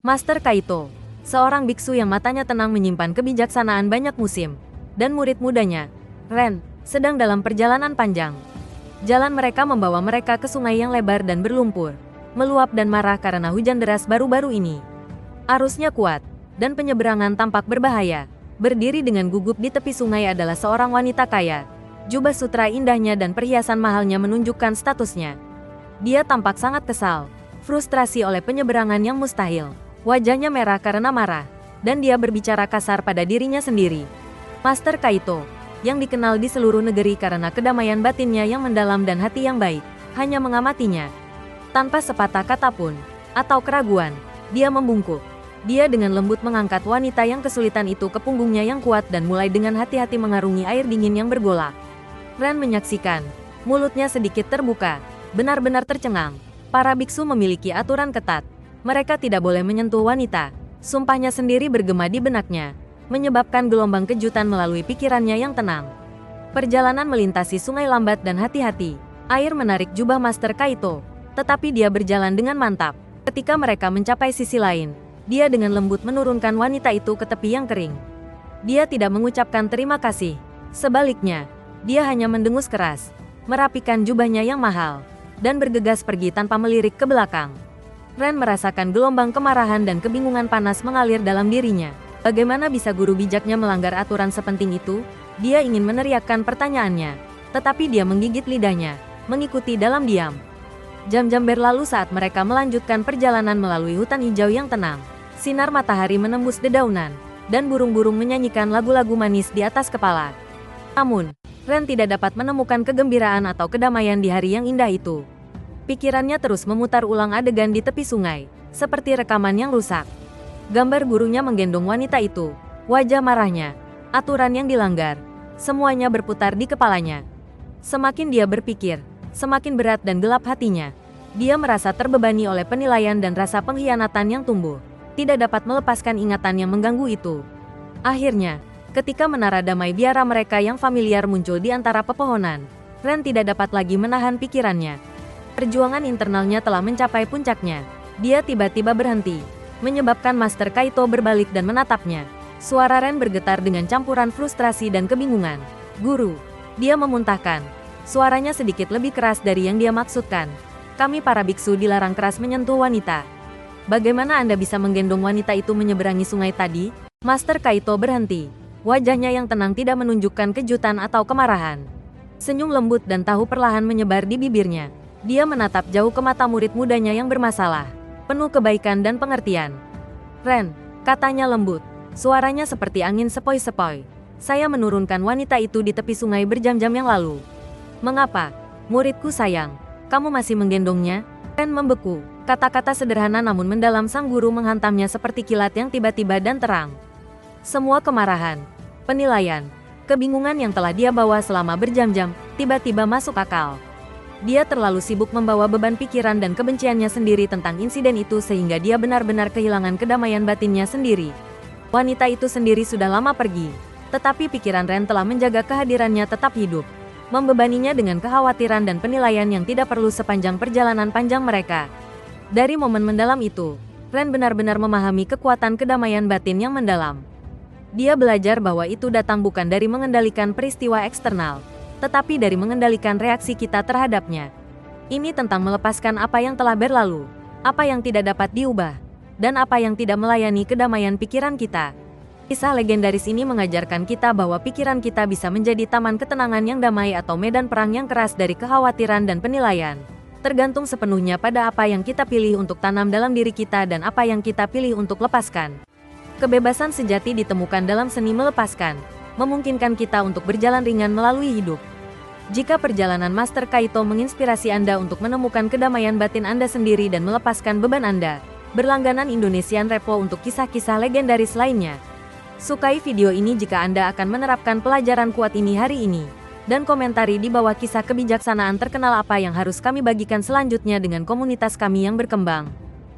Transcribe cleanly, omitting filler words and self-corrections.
Master Kaito, seorang biksu yang matanya tenang menyimpan kebijaksanaan banyak musim, dan murid mudanya, Ren, sedang dalam perjalanan panjang. Jalan mereka membawa mereka ke sungai yang lebar dan berlumpur, meluap dan marah karena hujan deras baru-baru ini. Arusnya kuat, dan penyeberangan tampak berbahaya. Berdiri dengan gugup di tepi sungai adalah seorang wanita kaya. Jubah sutra indahnya dan perhiasan mahalnya menunjukkan statusnya. Dia tampak sangat kesal, frustrasi oleh penyeberangan yang mustahil. Wajahnya merah karena marah, dan dia berbicara kasar pada dirinya sendiri. Master Kaito, yang dikenal di seluruh negeri karena kedamaian batinnya yang mendalam dan hati yang baik, hanya mengamatinya. Tanpa sepatah kata pun, atau keraguan, dia membungkuk. Dia dengan lembut mengangkat wanita yang kesulitan itu ke punggungnya yang kuat dan mulai dengan hati-hati mengarungi air dingin yang bergolak. Ren menyaksikan, mulutnya sedikit terbuka, benar-benar tercengang. Para biksu memiliki aturan ketat. Mereka tidak boleh menyentuh wanita. Sumpahnya sendiri bergema di benaknya, menyebabkan gelombang kejutan melalui pikirannya yang tenang. Perjalanan melintasi sungai lambat dan hati-hati. Air menarik jubah Master Kaito, tetapi dia berjalan dengan mantap. Ketika mereka mencapai sisi lain, dia dengan lembut menurunkan wanita itu ke tepi yang kering. Dia tidak mengucapkan terima kasih. Sebaliknya, dia hanya mendengus keras, merapikan jubahnya yang mahal, dan bergegas pergi tanpa melirik ke belakang. Ren merasakan gelombang kemarahan dan kebingungan panas mengalir dalam dirinya. Bagaimana bisa guru bijaknya melanggar aturan sepenting itu? Dia ingin meneriakkan pertanyaannya, tetapi dia menggigit lidahnya, mengikuti dalam diam. Jam-jam berlalu saat mereka melanjutkan perjalanan melalui hutan hijau yang tenang. Sinar matahari menembus dedaunan, dan burung-burung menyanyikan lagu-lagu manis di atas kepala. Namun, Ren tidak dapat menemukan kegembiraan atau kedamaian di hari yang indah itu. Pikirannya terus memutar ulang adegan di tepi sungai, seperti rekaman yang rusak. Gambar gurunya menggendong wanita itu, wajah marahnya, aturan yang dilanggar, semuanya berputar di kepalanya. Semakin dia berpikir, semakin berat dan gelap hatinya. Dia merasa terbebani oleh penilaian dan rasa pengkhianatan yang tumbuh. Tidak dapat melepaskan ingatan yang mengganggu itu. Akhirnya, ketika menara damai biara mereka yang familiar muncul di antara pepohonan, Ren tidak dapat lagi menahan pikirannya. Perjuangan internalnya telah mencapai puncaknya. Dia tiba-tiba berhenti, menyebabkan Master Kaito berbalik dan menatapnya. Suara Ren bergetar dengan campuran frustrasi dan kebingungan. "Guru," dia memuntahkan. Suaranya sedikit lebih keras dari yang dia maksudkan. "Kami para biksu dilarang keras menyentuh wanita. Bagaimana Anda bisa menggendong wanita itu menyeberangi sungai tadi?" Master Kaito berhenti. Wajahnya yang tenang tidak menunjukkan kejutan atau kemarahan. Senyum lembut dan tahu perlahan menyebar di bibirnya. Dia menatap jauh ke mata murid mudanya yang bermasalah, penuh kebaikan dan pengertian. "Ren," katanya lembut, suaranya seperti angin sepoi-sepoi. "Saya menurunkan wanita itu di tepi sungai berjam-jam yang lalu. Mengapa, muridku sayang, kamu masih menggendongnya?" Ren membeku. Kata-kata sederhana namun mendalam sang guru menghantamnya seperti kilat yang tiba-tiba dan terang. Semua kemarahan, penilaian, kebingungan yang telah dia bawa selama berjam-jam, tiba-tiba masuk akal. Dia terlalu sibuk membawa beban pikiran dan kebenciannya sendiri tentang insiden itu sehingga dia benar-benar kehilangan kedamaian batinnya sendiri. Wanita itu sendiri sudah lama pergi, tetapi pikiran Ren telah menjaga kehadirannya tetap hidup, membebaninya dengan kekhawatiran dan penilaian yang tidak perlu sepanjang perjalanan panjang mereka. Dari momen mendalam itu, Ren benar-benar memahami kekuatan kedamaian batin yang mendalam. Dia belajar bahwa itu datang bukan dari mengendalikan peristiwa eksternal, tetapi dari mengendalikan reaksi kita terhadapnya. Ini tentang melepaskan apa yang telah berlalu, apa yang tidak dapat diubah, dan apa yang tidak melayani kedamaian pikiran kita. Kisah legendaris ini mengajarkan kita bahwa pikiran kita bisa menjadi taman ketenangan yang damai atau medan perang yang keras dari kekhawatiran dan penilaian. Tergantung sepenuhnya pada apa yang kita pilih untuk tanam dalam diri kita dan apa yang kita pilih untuk lepaskan. Kebebasan sejati ditemukan dalam seni melepaskan, memungkinkan kita untuk berjalan ringan melalui hidup. Jika perjalanan Master Kaito menginspirasi Anda untuk menemukan kedamaian batin Anda sendiri dan melepaskan beban Anda, berlangganan Indonesian Repo untuk kisah-kisah legendaris lainnya. Sukai video ini jika Anda akan menerapkan pelajaran kuat ini hari ini. Dan komentari di bawah kisah kebijaksanaan terkenal apa yang harus kami bagikan selanjutnya dengan komunitas kami yang berkembang.